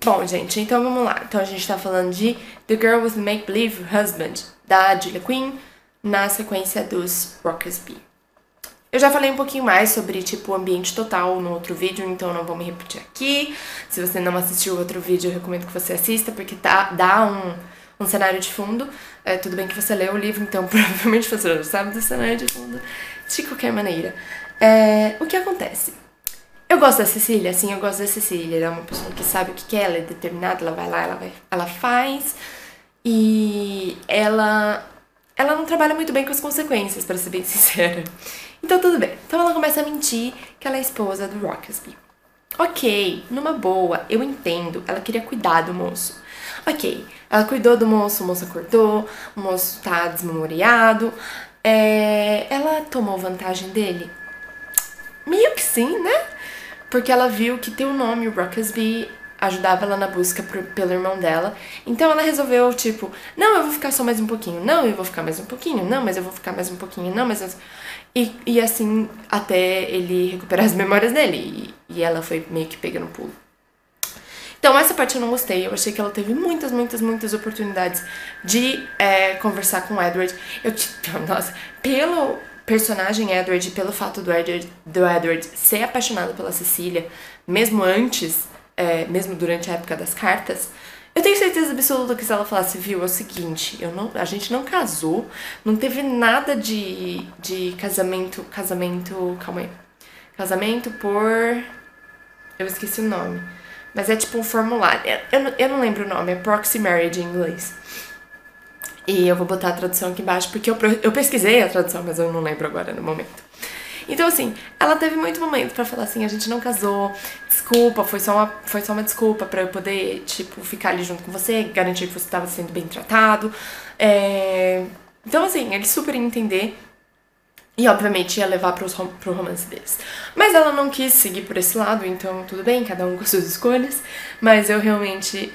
Bom, gente, então vamos lá. Então a gente tá falando de The Girl with the Make-Believe Husband, da Julia Quinn, na sequência dos Rockesby. Eu já falei um pouquinho mais sobre, tipo, o ambiente total no outro vídeo, então eu não vou me repetir aqui. Se você não assistiu o outro vídeo, eu recomendo que você assista, porque dá um cenário de fundo. Tudo bem que você leu o livro, então provavelmente você já sabe do cenário de fundo. De qualquer maneira. O que acontece? Eu gosto da Cecília, sim, eu gosto da Cecília. Ela é uma pessoa que sabe o que quer, ela é determinada, ela vai lá, ela faz. E ela não trabalha muito bem com as consequências, pra ser bem sincera. Então tudo bem. Então ela começa a mentir que ela é esposa do Rockesby. Ok, numa boa, eu entendo. Ela queria cuidar do moço. Ok, ela cuidou do moço, o moço acordou, o moço tá desmemoriado. Ela tomou vantagem dele? Meio que sim, né? Porque ela viu que ter o nome Rockesby ajudava ela na busca pelo irmão dela. Então ela resolveu, tipo, não, eu vou ficar só mais um pouquinho, não, eu vou ficar mais um pouquinho, não, mas eu vou ficar mais um pouquinho, não, mas... E assim, até ele recuperar as memórias dele. E ela foi meio que pega no pulo. Então essa parte eu não gostei. Eu achei que ela teve muitas oportunidades de conversar com o Edward. Nossa, pelo personagem Edward, pelo fato do Edward ser apaixonado pela Cecília, mesmo antes, mesmo durante a época das cartas, eu tenho certeza absoluta que se ela falasse, viu, é o seguinte, a gente não casou, não teve nada de casamento, calma aí, casamento por, eu esqueci o nome, mas é tipo um formulário, eu não lembro o nome, é proxy marriage em inglês. E eu vou botar a tradução aqui embaixo, porque eu pesquisei a tradução, mas eu não lembro agora no momento. Então, assim, ela teve muito momento pra falar assim, a gente não casou, desculpa, foi só uma desculpa pra eu poder, tipo, ficar ali junto com você, garantir que você tava sendo bem tratado. Então, assim, ele super ia entender e, obviamente, ia levar pro romance deles. Mas ela não quis seguir por esse lado, então tudo bem, cada um com suas escolhas. Mas eu realmente,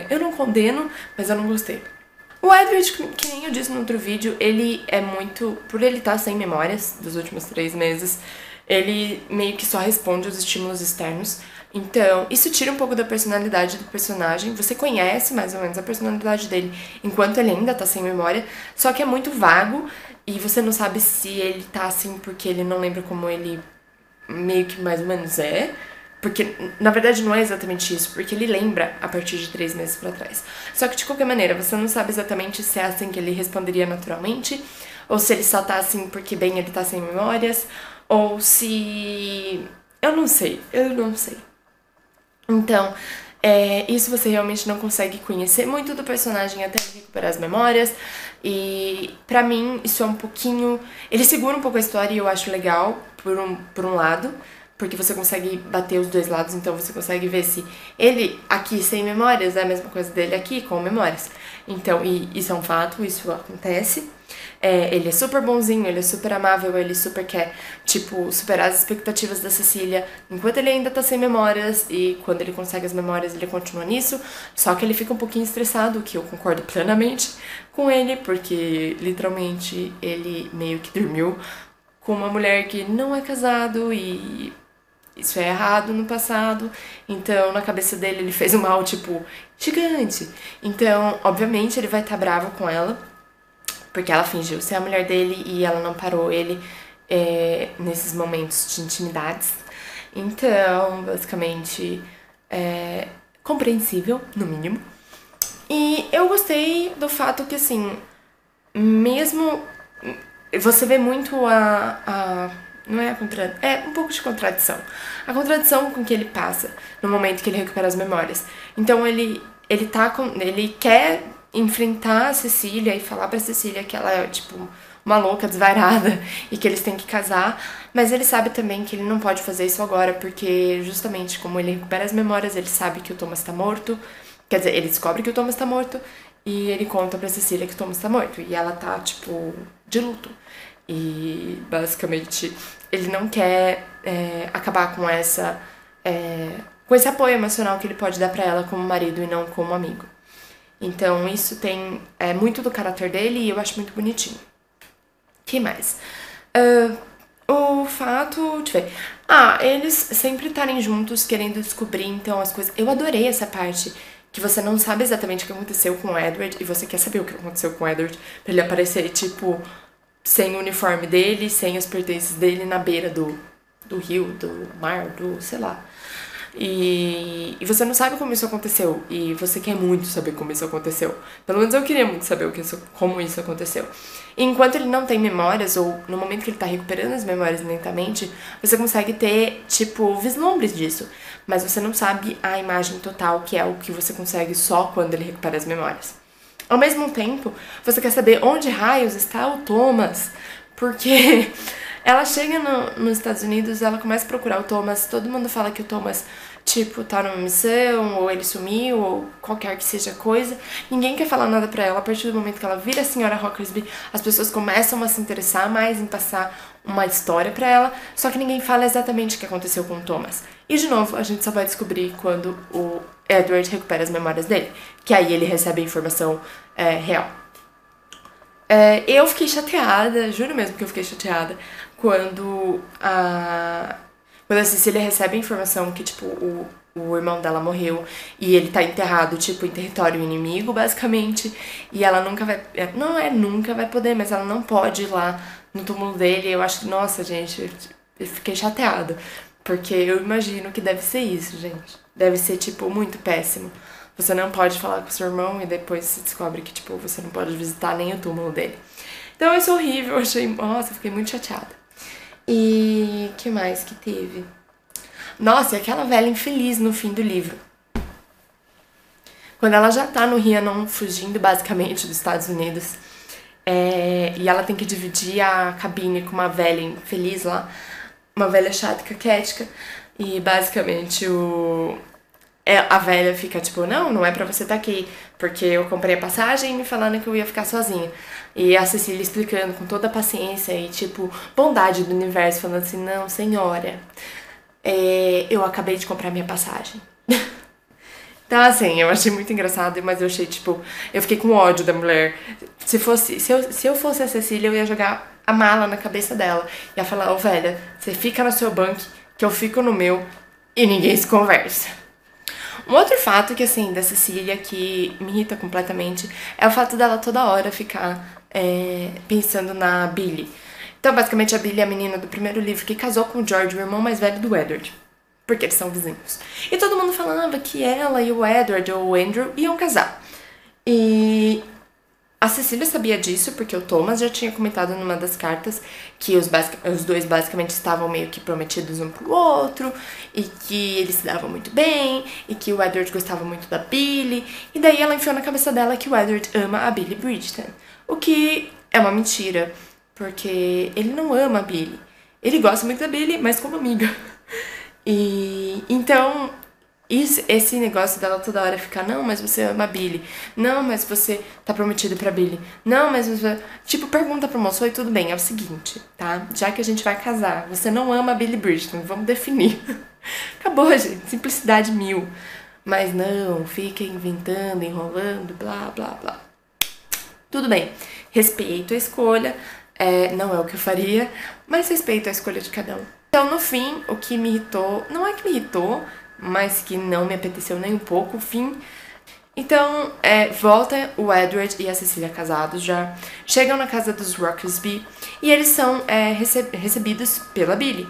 eu não condeno, mas eu não gostei. O Edward, que nem eu disse no outro vídeo, ele é muito... Por ele estar sem memórias dos últimos 3 meses, ele meio que só responde aos estímulos externos. Então, isso tira um pouco da personalidade do personagem. Você conhece mais ou menos a personalidade dele enquanto ele ainda tá sem memória, só que é muito vago e você não sabe se ele tá assim porque ele não lembra como ele meio que mais ou menos é. Porque, na verdade, não é exatamente isso, porque ele lembra a partir de 3 meses pra trás. Só que, de qualquer maneira, você não sabe exatamente se é assim que ele responderia naturalmente, ou se ele só tá assim porque, bem, ele tá sem memórias, ou se... Eu não sei. Então, isso você realmente não consegue conhecer muito do personagem até ele recuperar as memórias, e pra mim isso é um pouquinho... Ele segura um pouco a história e eu acho legal, por um lado, porque você consegue bater os dois lados, então você consegue ver se ele aqui sem memórias é a mesma coisa dele aqui com memórias. Então, e isso é um fato, isso acontece. Ele é super bonzinho, ele é super amável, ele super quer, tipo, superar as expectativas da Cecília enquanto ele ainda tá sem memórias, e quando ele consegue as memórias ele continua nisso, só que ele fica um pouquinho estressado, que eu concordo plenamente com ele, porque literalmente ele meio que dormiu com uma mulher que não é casado e isso é errado no passado, então na cabeça dele ele fez um mal, tipo, gigante. Então, obviamente, ele vai estar bravo com ela, porque ela fingiu ser a mulher dele e ela não parou ele nesses momentos de intimidades. Então, basicamente, compreensível, no mínimo. E eu gostei do fato que, assim, mesmo... Você vê muito não é um pouco de contradição. A contradição com que ele passa no momento que ele recupera as memórias. Então ele quer enfrentar a Cecília e falar pra Cecília que ela é, tipo, uma louca desvairada e que eles têm que casar, mas ele sabe também que ele não pode fazer isso agora, porque justamente como ele recupera as memórias, ele sabe que o Thomas tá morto. Quer dizer, ele descobre que o Thomas tá morto e ele conta pra Cecília que o Thomas tá morto. E ela tá, tipo, de luto. E, basicamente, ele não quer acabar com com esse apoio emocional que ele pode dar pra ela como marido e não como amigo. Então, isso tem muito do caráter dele e eu acho muito bonitinho. Que mais? O fato, deixa eu ver. Eles sempre estarem juntos, querendo descobrir, então, as coisas. Eu adorei essa parte. Que você não sabe exatamente o que aconteceu com o Edward. E você quer saber o que aconteceu com o Edward. Pra ele aparecer, tipo, sem o uniforme dele, sem os pertences dele, na beira do rio, do mar, do, sei lá. E você não sabe como isso aconteceu. E você quer muito saber como isso aconteceu. Pelo menos eu queria muito saber como isso aconteceu. E enquanto ele não tem memórias, ou no momento que ele tá recuperando as memórias lentamente, você consegue ter, tipo, vislumbres disso. Mas você não sabe a imagem total, que é o que você consegue só quando ele recupera as memórias. Ao mesmo tempo, você quer saber onde raios está o Thomas. Porque ela chega nos Estados Unidos, ela começa a procurar o Thomas, todo mundo fala que o Thomas, tipo, tá numa missão, ou ele sumiu, ou qualquer que seja a coisa. Ninguém quer falar nada pra ela. A partir do momento que ela vira a senhora Rockersby, as pessoas começam a se interessar mais em passar uma história pra ela, só que ninguém fala exatamente o que aconteceu com o Thomas. E, de novo, a gente só vai descobrir quando o Edward recupera as memórias dele, que aí ele recebe a informação real. Eu fiquei chateada, juro mesmo que eu fiquei chateada, quando a Cecília recebe a informação que, tipo, o irmão dela morreu e ele tá enterrado, tipo, em território inimigo, basicamente, e ela nunca vai... nunca vai poder, mas ela não pode ir lá no túmulo dele. Eu acho que, nossa, gente, eu fiquei chateada, porque eu imagino que deve ser isso, gente. Deve ser, tipo, muito péssimo. Você não pode falar com seu irmão e depois se descobre que, tipo, você não pode visitar nem o túmulo dele. Então isso é horrível, eu achei... Nossa, eu fiquei muito chateada. E que mais que teve? Nossa, e aquela velha infeliz no fim do livro. Quando ela já tá no Rhiannon, fugindo basicamente dos Estados Unidos, e ela tem que dividir a cabine com uma velha infeliz lá, uma velha chata e caquética, e basicamente a velha fica tipo, não é pra você estar aqui, porque eu comprei a passagem e me falaram que eu ia ficar sozinha. E a Cecília explicando com toda a paciência e, tipo, bondade do universo, falando assim, não, senhora, eu acabei de comprar minha passagem. Então, assim, eu achei muito engraçado, mas eu achei, tipo, eu fiquei com ódio da mulher. Se eu fosse a Cecília, eu ia jogar a mala na cabeça dela. Ia falar, velha, você fica no seu banco, que eu fico no meu, e ninguém se conversa. Um outro fato que, assim, da Cecília que me irrita completamente é o fato dela toda hora ficar pensando na Billy. Então, basicamente, a Billy é a menina do primeiro livro que casou com o George, o irmão mais velho do Edward. Porque eles são vizinhos. E todo mundo falava que ela e o Edward ou o Andrew iam casar. E a Cecília sabia disso porque o Thomas já tinha comentado numa das cartas que os dois basicamente estavam meio que prometidos um pro outro e que eles se davam muito bem e que o Edward gostava muito da Billy. E daí ela enfiou na cabeça dela que o Edward ama a Billy Bridgeton. O que é uma mentira, porque ele não ama a Billy. Ele gosta muito da Billy, mas como amiga. E então... esse negócio dela toda hora ficar, não, mas você ama a Billy. Não, mas você tá prometido pra Billy. Não, mas você... Tipo, pergunta pro moço, oi, tudo bem, é o seguinte, tá? Já que a gente vai casar, você não ama a Billy Bridgeton, vamos definir. Acabou, gente, simplicidade 1000. Mas não, fica inventando, enrolando, blá, blá, blá. Tudo bem, respeito a escolha, não é o que eu faria, mas respeito a escolha de cada um. Então, no fim, o que me irritou, não é que me irritou, mas que não me apeteceu nem um pouco, o fim. Então, volta o Edward e a Cecília casados já, chegam na casa dos Rockersby e eles são recebidos pela Billy,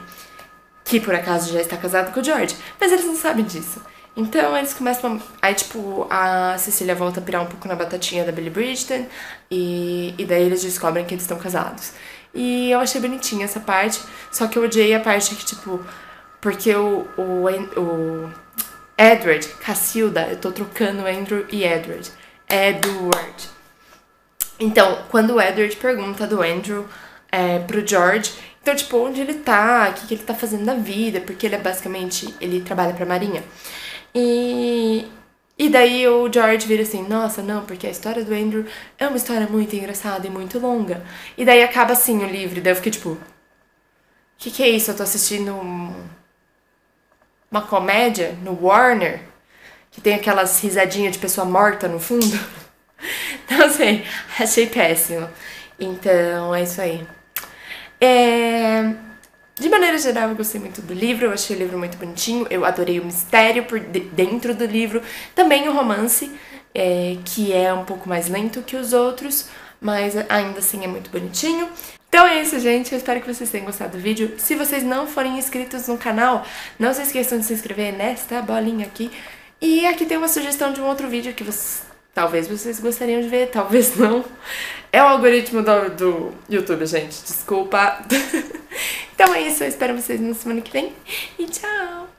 que por acaso já está casada com o George, mas eles não sabem disso. Então eles começam, aí tipo, a Cecília volta a pirar um pouco na batatinha da Billy Bridgeton e daí eles descobrem que eles estão casados. E eu achei bonitinha essa parte, só que eu odiei a parte que, tipo, porque o Edward, Cacilda, eu tô trocando Andrew e Edward. Edward. Então, quando o Edward pergunta do Andrew pro George, então, tipo, onde ele tá, o que ele tá fazendo na vida, porque ele ele trabalha pra Marinha. E daí o George vira assim, nossa, não, porque a história do Andrew é uma história muito engraçada e muito longa. E daí acaba assim o livro, daí eu fiquei tipo, que é isso? Eu tô assistindo uma comédia no Warner, que tem aquelas risadinhas de pessoa morta no fundo. Não sei, achei péssimo. Então, é isso aí. De maneira geral, eu gostei muito do livro, eu achei o livro muito bonitinho, eu adorei o mistério por dentro do livro, também o romance, que é um pouco mais lento que os outros, mas ainda assim é muito bonitinho. Então é isso, gente, eu espero que vocês tenham gostado do vídeo. Se vocês não forem inscritos no canal, não se esqueçam de se inscrever nesta bolinha aqui. E aqui tem uma sugestão de um outro vídeo que talvez vocês gostariam de ver, talvez não. É o algoritmo do YouTube, gente, desculpa. Então é isso, eu espero vocês na semana que vem e tchau!